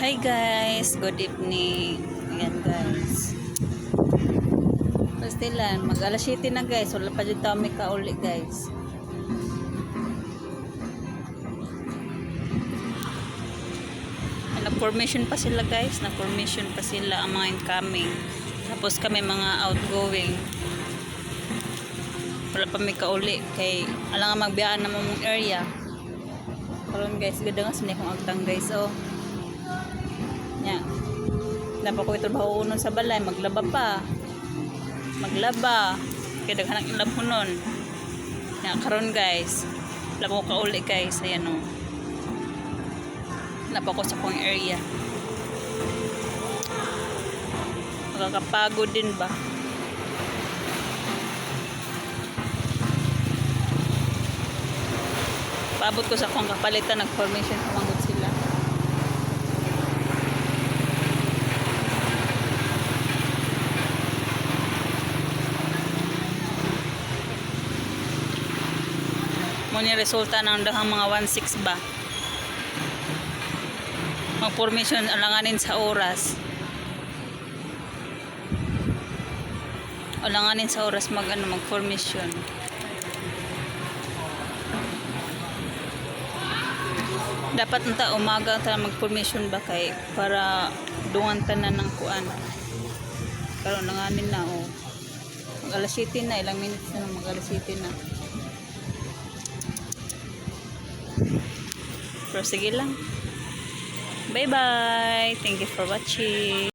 Hi guys, good evening. Ayan guys. Pastilan, mag alas 7 na guys. Wala pa dyan kami kauli guys. Nag-formation pa sila guys. Nag-formation pa sila ang mga incoming. Tapos kami mga outgoing. Wala pa may kauli. Kay alang nga magbiyaan na mong area. Karon guys, ganda nga siya kong agtang guys. Oh. Nya. Dapat ko itrabaho unon sa balay, maglaba pa. Maglaba. Kaya daghan ang ilab hunon. Nya karon guys. Labo ko kauli guys, ayan oh. Napa ko sa kong area. Makakapagod din ba? Paabot ko sa kong kapalitan, nag-formation kumangod sila. Muna resulta ng dahang mga 1.6 ba? Mag-formation alanganin sa oras. Alanganin sa oras mag-formation. Dapat nta umaga ta mag-formation ba kay para dungan tanan ng kuan. Karon langanin na oh. Mag alas 7 na, ilang minutes na mag alas 7 na. Pero sige lang. Bye bye. Thank you for watching.